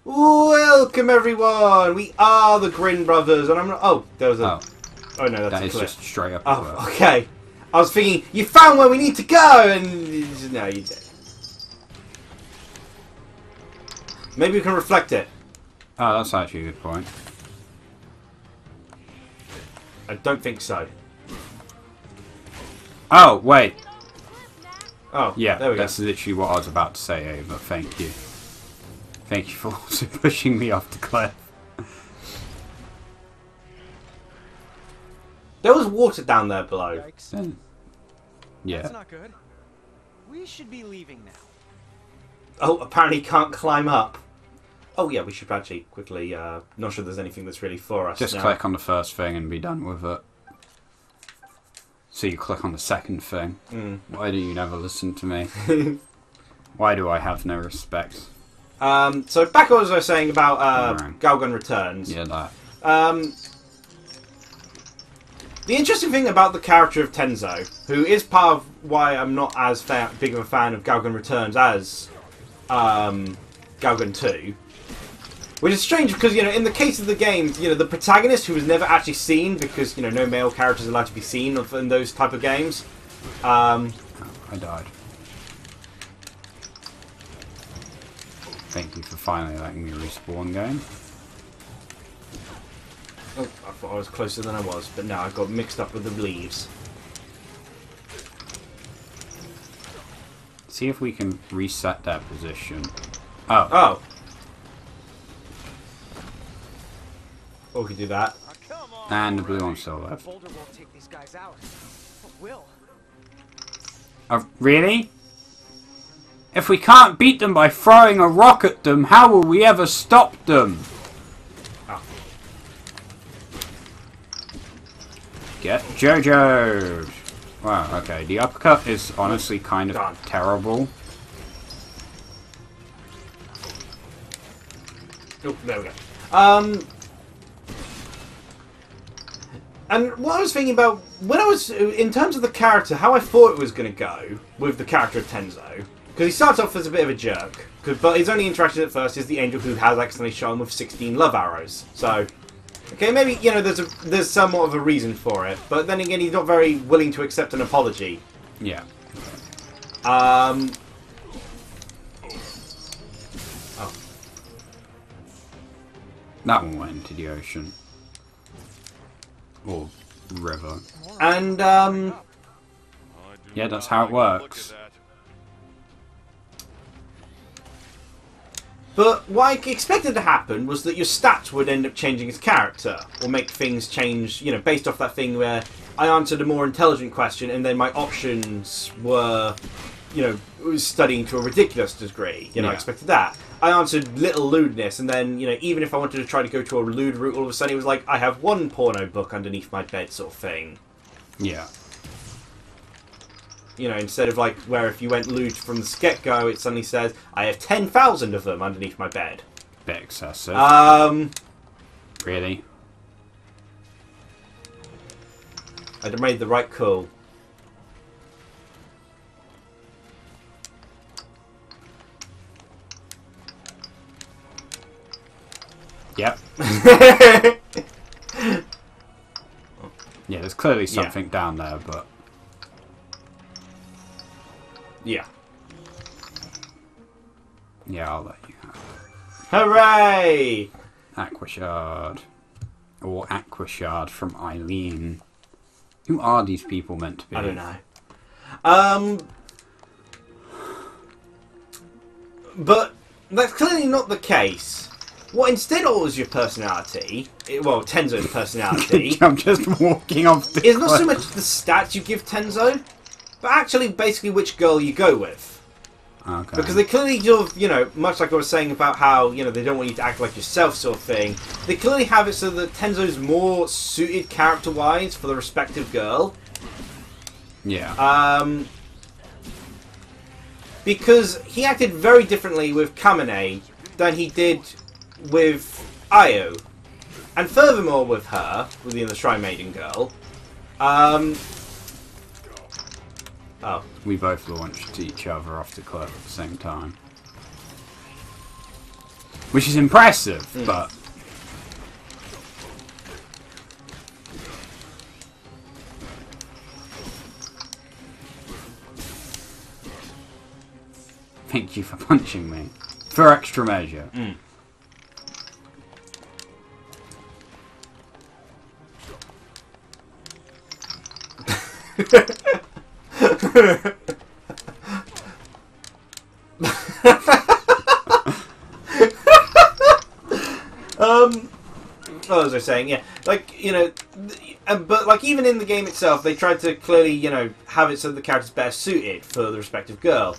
Welcome everyone! We are the Grin Brothers, and I'm not. Oh, there was a. Oh no, that's that a is clip. just straight up. Oh, okay. I was thinking you found where we need to go, and no, you did. Maybe we can reflect it. Oh, that's actually a good point. I don't think so. Oh wait. Oh Yeah, there we go. that's literally what I was about to say, Ava. Thank you. Thank you for also pushing me off the cliff. There was water down there below. Yeah. That's not good. We should be leaving now. Oh, apparently can't climb up. Oh yeah, we should actually quickly. Not sure there's anything that's really for us. Just now. click on the first thing and be done with it. So you click on the second thing. Why do you never listen to me? Why do I have no respect? So back as I was saying about Galgun Returns. Yeah, that. The interesting thing about the character of Tenzo, who is part of why I'm not as big of a fan of Galgun Returns as Galgun 2, which is strange because, you know, in the case of the game, you know, the protagonist who was never actually seen because, you know, no male character is allowed to be seen in those type of games. Oh, I died. Thank you for finally letting me respawn game. Oh, I thought I was closer than I was, but no, I got mixed up with the leaves. See if we can reset their position. Oh. Oh. Well, we could do that. And the blue one's still left. Boulder won't take these guys out. But will. Oh, really? If we can't beat them by throwing a rock at them, how will we ever stop them? Oh. Get Jojo! Wow, okay. The uppercut is honestly kind of terrible. Oh, there we go. And what I was thinking about, when I was, in terms of the character, how I thought it was going to go with the character of Tenzo, because he starts off as a bit of a jerk, but his only interaction at first is the angel who has accidentally shot him with 16 love arrows. So, okay, maybe, you know, there's somewhat of a reason for it, but then again, he's not very willing to accept an apology. Yeah. Oh. That one went into the ocean. Or river. And, yeah, that's how it works. but what I expected to happen was that your stats would end up changing his character, or make things change, you know, based off that thing where I answered a more intelligent question and then my options were, you know, studying to a ridiculous degree. You know, I expected that. I answered little lewdness, and then, you know, even if I wanted to try to go to a lewd route, all of a sudden it was like, I have one porno book underneath my bed sort of thing. Yeah. You know, instead of like, where if you went lewd from the get-go, it suddenly says, I have 10,000 of them underneath my bed. Bit excessive. Really? I'd made the right call. Yep. Yeah, there's clearly something down there, but... Yeah. Yeah, I'll let you have it. Hooray! Aquashard. Or Aquashard from Eileen. Who are these people meant to be? I don't know. But that's clearly not the case. What instead alters your personality, well, Tenzo's personality, I'm just walking off the is not so much the stats you give Tenzo, but actually basically which girl you go with. Okay. Because they clearly sort of, you know, much like I was saying about how, you know, they don't want you to act like yourself sort of thing, they clearly have it so that Tenzo's more suited character-wise for the respective girl. Yeah. Because he acted very differently with Kamehameha than he did with Io. And furthermore with her, with the Shrine Maiden girl, oh. We both launched each other off the cliff at the same time. Which is impressive, but... Thank you for punching me. For extra measure. What was I saying? Yeah, like, you know, but like even in the game itself, they tried to clearly, you know, have it so the character's better suited for the respective girl.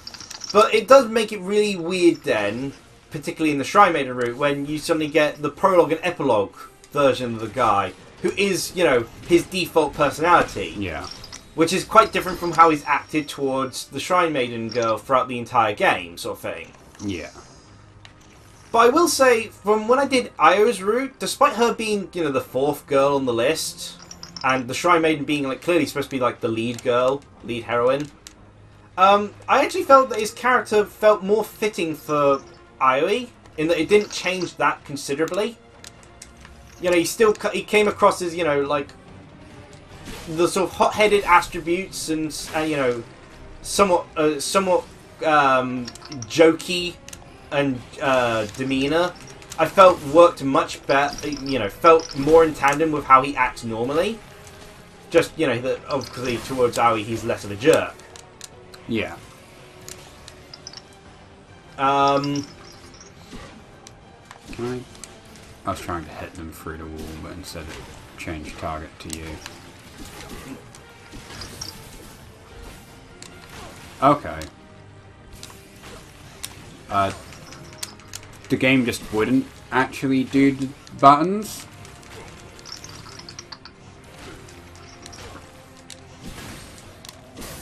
But it does make it really weird then, particularly in the Shrine Maiden route, when you suddenly get the prologue and epilogue version of the guy, who is, you know, his default personality. Yeah. Which is quite different from how he's acted towards the Shrine Maiden girl throughout the entire game, sort of thing. Yeah. But I will say, from when I did Io's route, despite her being, you know, the 4th girl on the list, and the Shrine Maiden being, like, clearly supposed to be, like, the lead girl, lead heroine, I actually felt that his character felt more fitting for Ioe, in that it didn't change that considerably. You know, he came across as, you know, like, the sort of hot-headed attributes and you know, somewhat jokey and demeanor, I felt worked much better, you know, felt more in tandem with how he acts normally. Just, you know, that obviously towards Aoi he's less of a jerk. Yeah. Can I was trying to hit them through the wall, but instead it changed target to you. Okay. The game just wouldn't actually do the buttons.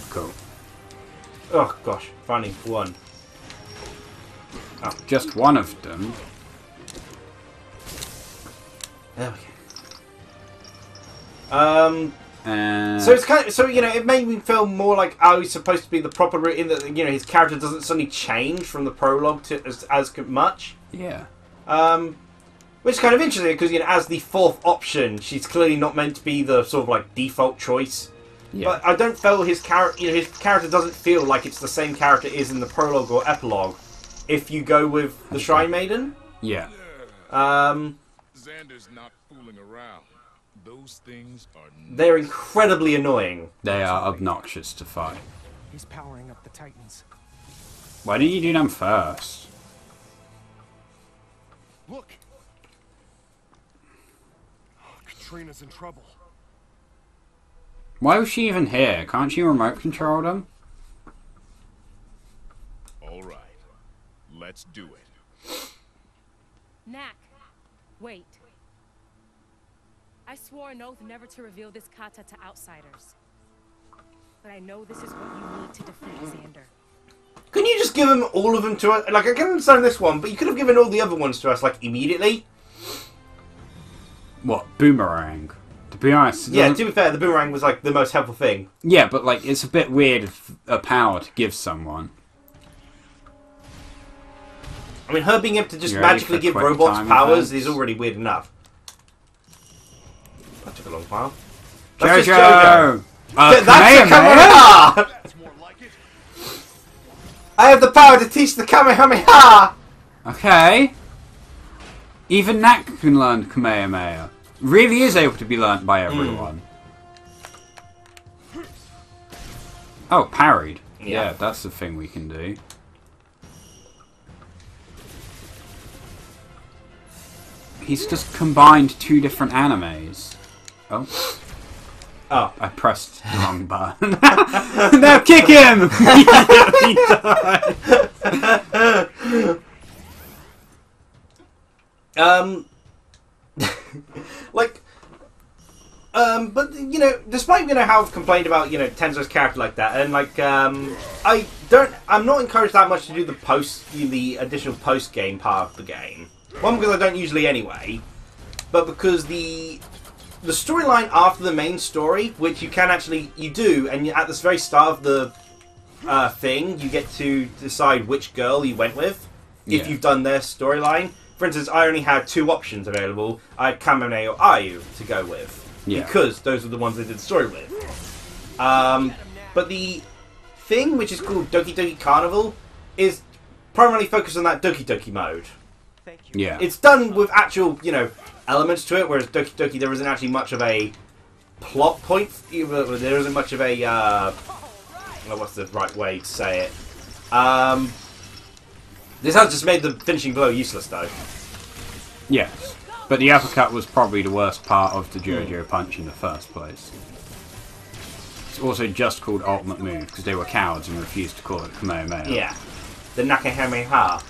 Cool. Oh gosh, finally one. Oh. Just one of them. There we go. So it's kind of, so you know, it made me feel more like he's supposed to be the proper route, in that, you know, his character doesn't suddenly change from the prologue to as much. Yeah. Which is kind of interesting because, you know, as the 4th option, she's clearly not meant to be the sort of like default choice. Yeah. But I don't feel his character, you know, his character doesn't feel like it's the same character is in the prologue or epilogue. If you go with the Shrine Maiden. Yeah. Xander's not fooling around. Those things are... They're incredibly annoying. They are obnoxious to fight. He's powering up the Titans. Why didn't you do them first? Look! Katrina's in trouble. Why was she even here? Can't you remote control them? Alright. Let's do it. Knack, wait. I swore an oath never to reveal this kata to outsiders. But I know this is what you need to defeat Xander. Couldn't you just give them all of them to us? Like, I can understand this one, but you could have given all the other ones to us, like, immediately. What? Boomerang? To be honest... Yeah, to be fair, the boomerang was, like, the most helpful thing. Yeah, but, like, it's a bit weird a power to give someone. I mean, her being able to just magically give robots powers is already weird enough. That took a long while. That's Jojo! That's the Kamehameha! That's more like it. I have the power to teach the Kamehameha! Okay. Even Knack can learn Kamehameha. Really is able to be learnt by everyone. Oh, parried. Yeah, that's the thing we can do. He's just combined 2 different animes. Oh. Oh. I pressed the wrong button. Now kick him! But, you know, despite, you know, how I've complained about, you know, Tenzo's character like that, and, like, I'm not encouraged that much to do the additional post-game part of the game. One, because I don't usually anyway, but because the storyline after the main story, which you can actually, you do, and at the very start of the thing, you get to decide which girl you went with, if you've done their storyline. for instance, I only had 2 options available. I had Kamehameha or Ayu to go with. Yeah. Because those were the ones I did the story with. But the thing, which is called Doki Doki Carnival, is primarily focused on that Doki Doki mode. Yeah. It's done with actual, elements to it, whereas Doki Doki, there isn't actually much of a plot point. There isn't much of a, what's the right way to say it? This has just made the finishing blow useless, though. Yes. But the uppercut was probably the worst part of the JoJo punch in the first place. It's also just called Ultimate Move, because they were cowards and refused to call it Kamehameha. Yeah. The Kamehameha.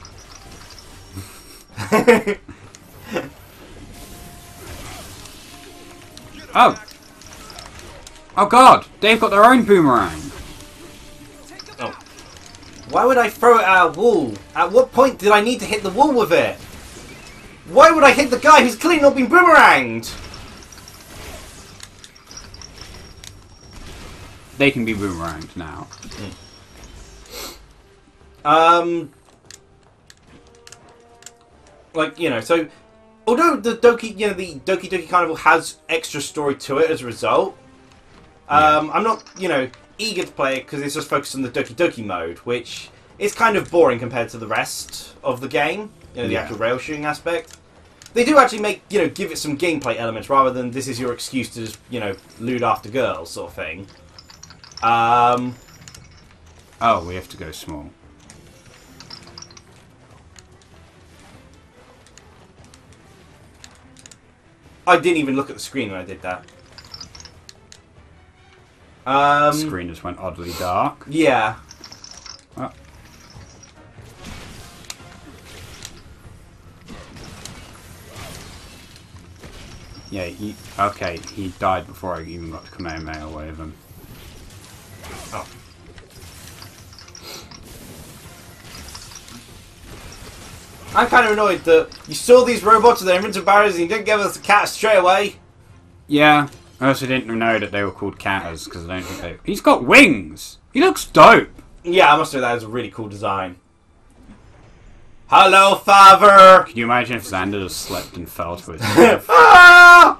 Oh! Oh god! They've got their own boomerang! Oh. Why would I throw it at a wall? At what point did I need to hit the wall with it? Why would I hit the guy who's clearly not been boomeranged? They can be boomeranged now. So although the Doki Doki Carnival has extra story to it as a result, I'm not, eager to play it because it's just focused on the Doki Doki mode, which is kind of boring compared to the rest of the game, the actual rail shooting aspect. They do actually give it some gameplay elements rather than this is your excuse to just, loot after girls sort of thing. Oh, we have to go small. I didn't even look at the screen when I did that. The screen just went oddly dark. Yeah. Oh. Yeah, he died before I even got to Kamehameha away with him. Oh. I'm kind of annoyed that you saw these robots with their invincible barriers and you didn't give us the cat straight away. Yeah, I also didn't know that they were called catters because I don't think they... He's got wings! He looks dope! Yeah, I must say that is a really cool design. Hello, father! Can you imagine if Xander just slept and fell to his death? Ah!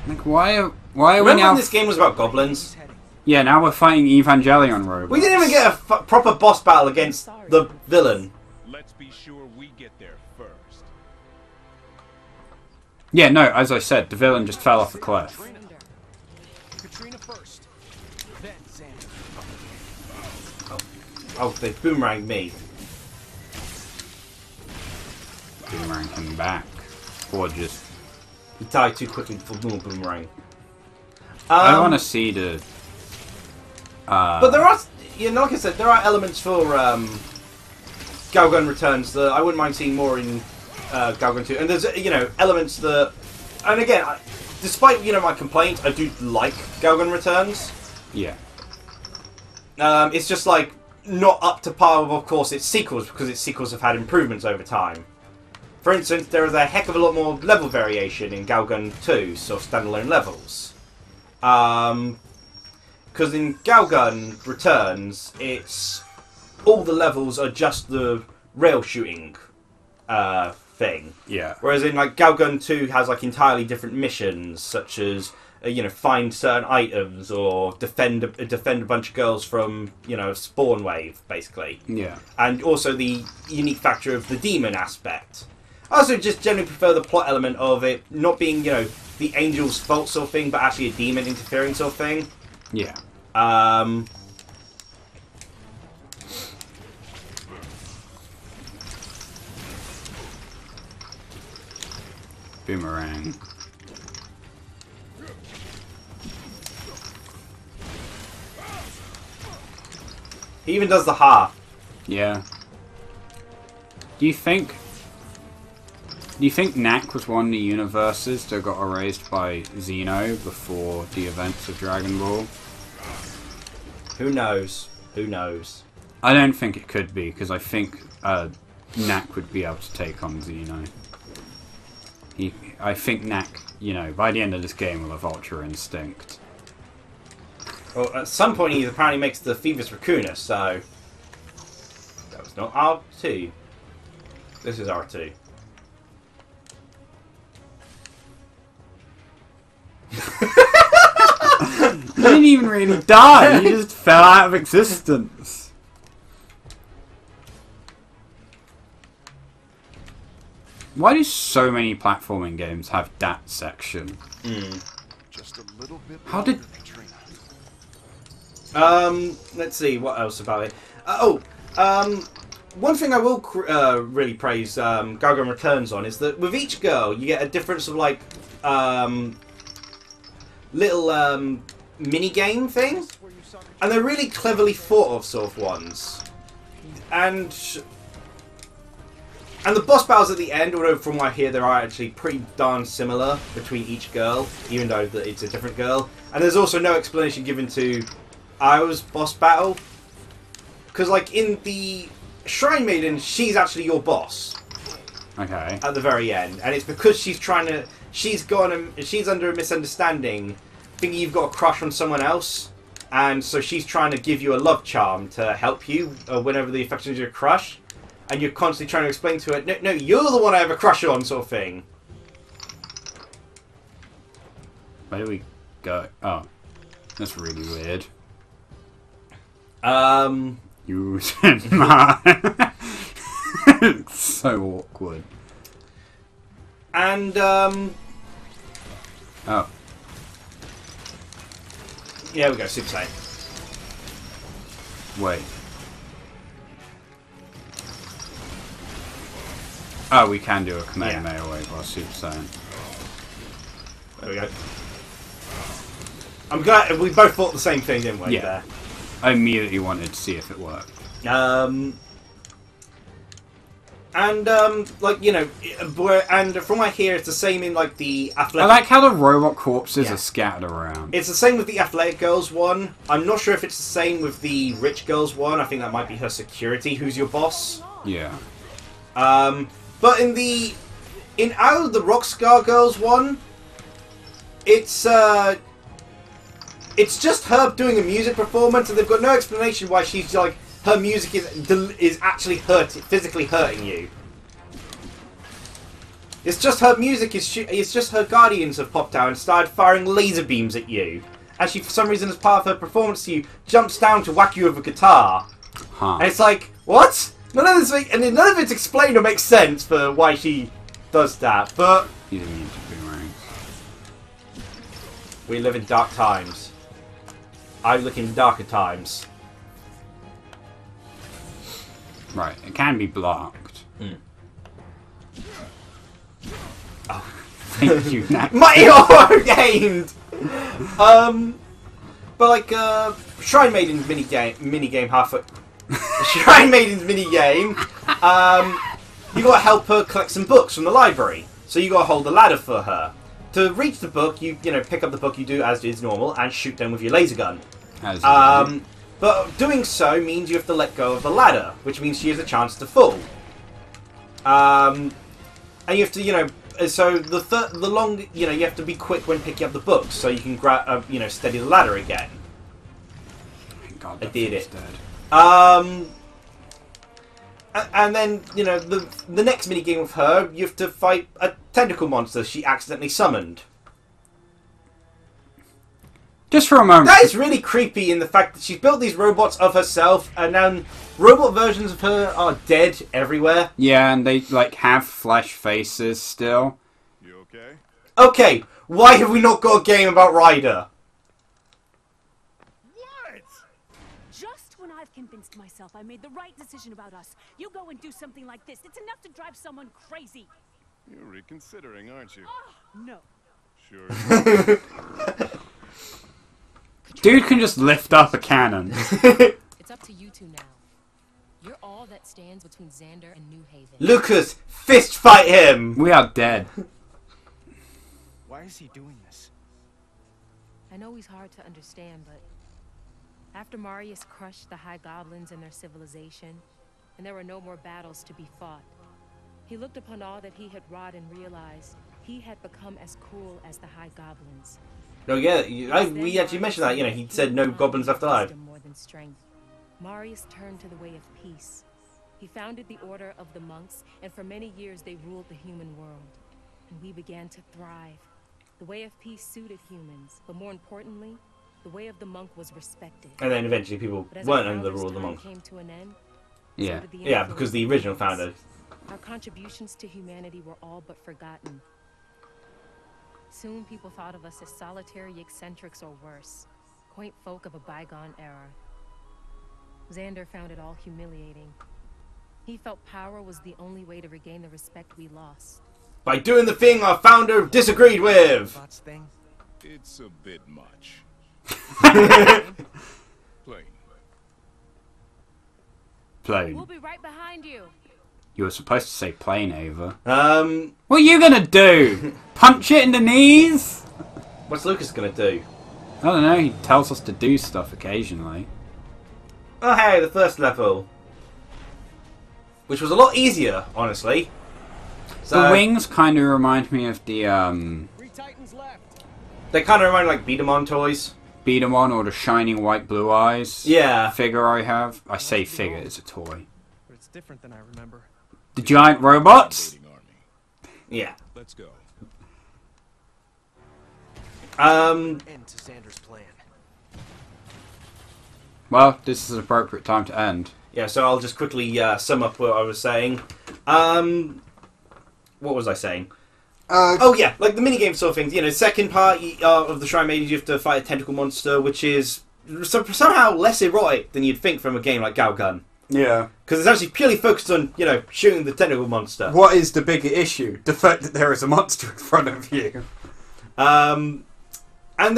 Like, why are we Remember now... when this game was about goblins? Yeah, now we're fighting Evangelion robots. We didn't even get a proper boss battle against the villain. Let's be sure we get there first. Yeah, no, as I said, the villain just fell off the cliff. Katrina first, then Xander. Oh, they boomeranged me. Boomerang him back. Or just... He died too quickly for more boomerang. I want to see the... But there are, like I said, there are elements for Galgun Returns that I wouldn't mind seeing more in Galgun 2. And there's, elements that... And again, despite, my complaints, I do like Galgun Returns. Yeah. It's just, like, not up to par with, of course, its sequels, because its sequels have had improvements over time. For instance, there is a heck of a lot more level variation in Galgun 2, so standalone levels. Because in Galgun Returns, it's... all the levels are just the rail shooting thing. Yeah. Whereas in, like, Galgun 2 has, like, entirely different missions, such as, find certain items, or defend a bunch of girls from, a spawn wave, basically. Yeah. And also the unique factor of the demon aspect. I also just generally prefer the plot element of it not being, the angel's fault sort of thing, but actually a demon interfering sort of thing. Yeah. Boomerang. He even does the ha. Yeah. Do you think Knack was one of the universes that got erased by Xeno before the events of Dragon Ball? Who knows? Who knows? I don't think it could be, because I think Knack would be able to take on Xeno. I think Knack, by the end of this game will have Ultra Instinct. Well, at some point he apparently makes the Phoebus Raccoonus, so... That was not R2. This is R2. You didn't even really die. You just fell out of existence. Why do so many platforming games have that section? Just a little bit. How did? Let's see what else about it. One thing I will really praise Gargoyle Returns on is that with each girl you get a different sort of like little mini game thing, and they're really cleverly thought of sort of ones. And the boss battles at the end, although from what I hear there are actually pretty darn similar between each girl, even though it's a different girl. And there's also no explanation given to Io's boss battle, because like in the Shrine Maiden, she's actually your boss. Okay. At the very end, and it's because she's trying to. She's under a misunderstanding, thinking you've got a crush on someone else, and so she's trying to give you a love charm to help you whenever the affection is your crush, and you're constantly trying to explain to her, no, you're the one I have a crush on, sort of thing. Where do we go? Oh, that's really weird. You said mine. It's so awkward. And Oh. yeah, we go Super Saiyan. Wait. Oh, we can do a Kamehameha wave while Super Saiyan. There we go. I'm glad we both thought the same thing, didn't we? Yeah. There. I immediately wanted to see if it worked. Like, you know, and from what I hear, it's the same in, like, the athletic... I like how the robot corpses are scattered around. It's the same with the Athletic Girls one. I'm not sure if it's the same with the Rich Girls one. I think that might be her security, who's your boss. Yeah. But in Out of the Rockstar Girls one, it's just her doing a music performance, and they've got no explanation why she's, like, her music is actually physically hurting you. It's just her music it's just her guardians have popped out and started firing laser beams at you. And she, for some reason, as part of her performance to you, jumps down to whack you with a guitar. Huh. And it's like, what? None of it's explained or makes sense for why she does that. But You didn't need to boomerangs. we live in dark times. I look in darker times. Right, it can be blocked. Oh. Thank you, Knack. Mighty Horror gained! But like, Shrine Maiden's minigame halfway... Shrine Maiden's minigame, you gotta help her collect some books from the library. So you gotta hold the ladder for her. To reach the book, you pick up the book you do as is normal and shoot them with your laser gun. But doing so means you have to let go of the ladder, which means she has a chance to fall. And you have to, so you have to be quick when picking up the books, so you can grab, steady the ladder again. Thank God, I did it. Dead. And then, the next minigame with her, you have to fight a tentacle monster she accidentally summoned. Just for a moment. That is really creepy in the fact that she's built these robots of herself, and now robot versions of her are dead everywhere. Yeah, and they, have flesh faces still. You okay? Okay, why have we not got a game about Ryder? What? Just when I've convinced myself I made the right decision about us, you go and do something like this. It's enough to drive someone crazy. You're reconsidering, aren't you? No. Sure. Dude can just lift up a cannon. It's up to you two now. You're all that stands between Xander and New Haven. Lucas, fist fight him! We are dead. Why is he doing this? I know he's hard to understand, but after Marius crushed the High Goblins and their civilization, and there were no more battles to be fought, he looked upon all that he had wrought and realized he had become as cruel as the High Goblins. Oh yeah, we actually mentioned that, he said no goblins left alive. More than strength. Marius turned to the way of peace. He founded the Order of the Monks, and for many years they ruled the human world. And we began to thrive. The way of peace suited humans, but more importantly, the way of the monk was respected. And then eventually people weren't under the rule of the monk. Came to an end, Yeah. so did the Yeah, because the original influence. founder. Our contributions to humanity were all but forgotten. Soon people thought of us as solitary eccentrics or worse, quaint folk of a bygone era. Xander found it all humiliating. He felt power was the only way to regain the respect we lost. By doing the thing our founder disagreed with! Thoughts thing? It's a bit much. Plain. Plain. We'll be right behind you. You were supposed to say plain, Ava. Um, What are you gonna do? Punch it in the knees? what's Lucas gonna do? I don't know, he tells us to do stuff occasionally. Oh hey, the first level. Which was a lot easier, honestly. So, The wings kind of remind me of the 3 Titans left. they kind of remind me like beat 'em on toys. beat 'em on or the shining white blue eyes Yeah. figure I have. I say figure, it's a toy. But it's different than I remember. The giant robots? Invading army. Yeah. Let's go. End to Xander's plan. Well, this is an appropriate time to end. Yeah, so I'll just quickly sum up what I was saying. What was I saying? Oh yeah, like the minigame sort of things. You know, second part of the Shrine Maidens, you have to fight a tentacle monster, which is somehow less erotic than you'd think from a game like Galgun. Yeah. Because it's actually purely focused on, you know, shooting the tentacle monster. What is the bigger issue? The fact that there is a monster in front of you. And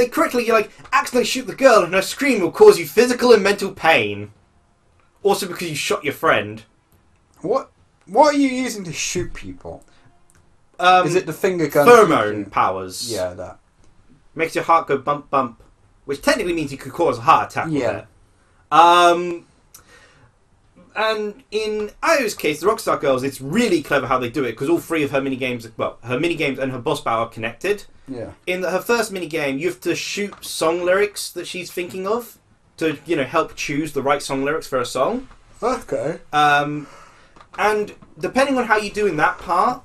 they correctly, like, accidentally shoot the girl and her scream will cause you physical and mental pain. Also because you shot your friend. What are you using to shoot people? Is it the finger gun? Pheromone powers. Yeah, that. Makes your heart go bump bump. Which technically means you could cause a heart attack with Yeah. it. And in Io's case, the Rockstar Girls, it's really clever how they do it, because all three of her minigames, well, her minigames and her boss battle are connected. Yeah. In her first minigame, you have to shoot song lyrics that she's thinking of to, you know, help choose the right song lyrics for a song. Okay. And depending on how you do in that part,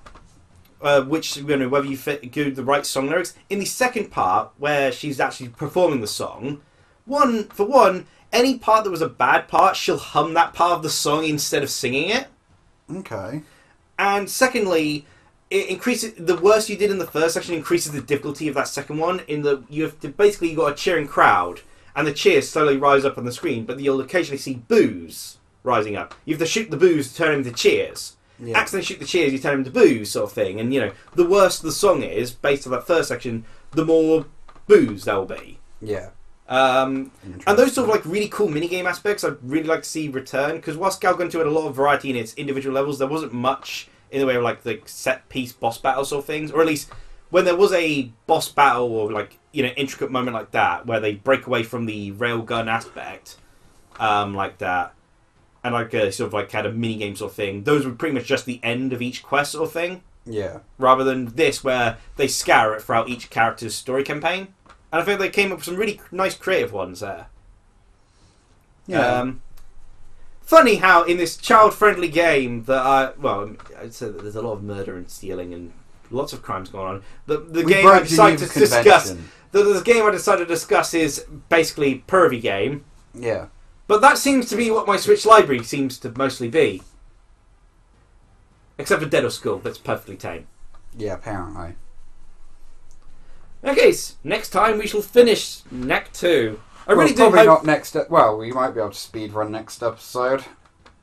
which, you know, whether you do the right song lyrics, in the second part, where she's actually performing the song, for one, any part that was a bad part, she'll hum that part of the song instead of singing it. Okay. And secondly, it increases the worse you did in the first section increases the difficulty of that second one. In the you have to basically, you've got a cheering crowd, and the cheers slowly rise up on the screen, but you'll occasionally see boos rising up. You have to shoot the boos to turn them into cheers. Yeah. Accidentally shoot the cheers, you turn them into boos, sort of thing. And you know, the worse the song is, based on that first section, the more boos there will be. Yeah. And those sort of like really cool minigame aspects I'd really like to see return, because whilst Galgun 2 had a lot of variety in its individual levels, there wasn't much in the way of like the set piece boss battle sort of things, or at least when there was a boss battle or like, you know, intricate moment like that where they break away from the railgun aspect, like that, and like sort of like had a minigame sort of thing, those were pretty much just the end of each quest sort of thing, Yeah. rather than this where they scour it throughout each character's story campaign. And I think they came up with some really nice creative ones there. Yeah. Funny how in this child-friendly game that I'd say that there's a lot of murder and stealing and lots of crimes going on. The We game broke I decided to Geneva's discuss. Convention. The game I decided to discuss is basically pervy game, Yeah. but that seems to be what my Switch library seems to mostly be. Except for Dead or School, that's perfectly tame. Yeah, apparently. Okay, so next time we shall finish Knack II. I really do probably hope... not next... well, we might be able to speedrun next episode.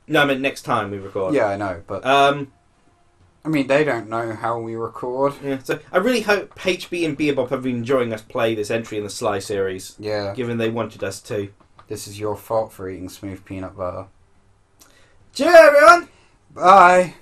No, I meant next time we record. Yeah, I know, but... I mean, they don't know how we record. Yeah, so I really hope HB and Beatemup have been enjoying us play this entry in the Sly series, Yeah. given they wanted us to. This is your fault for eating smooth peanut butter. Cheerio, everyone! Bye!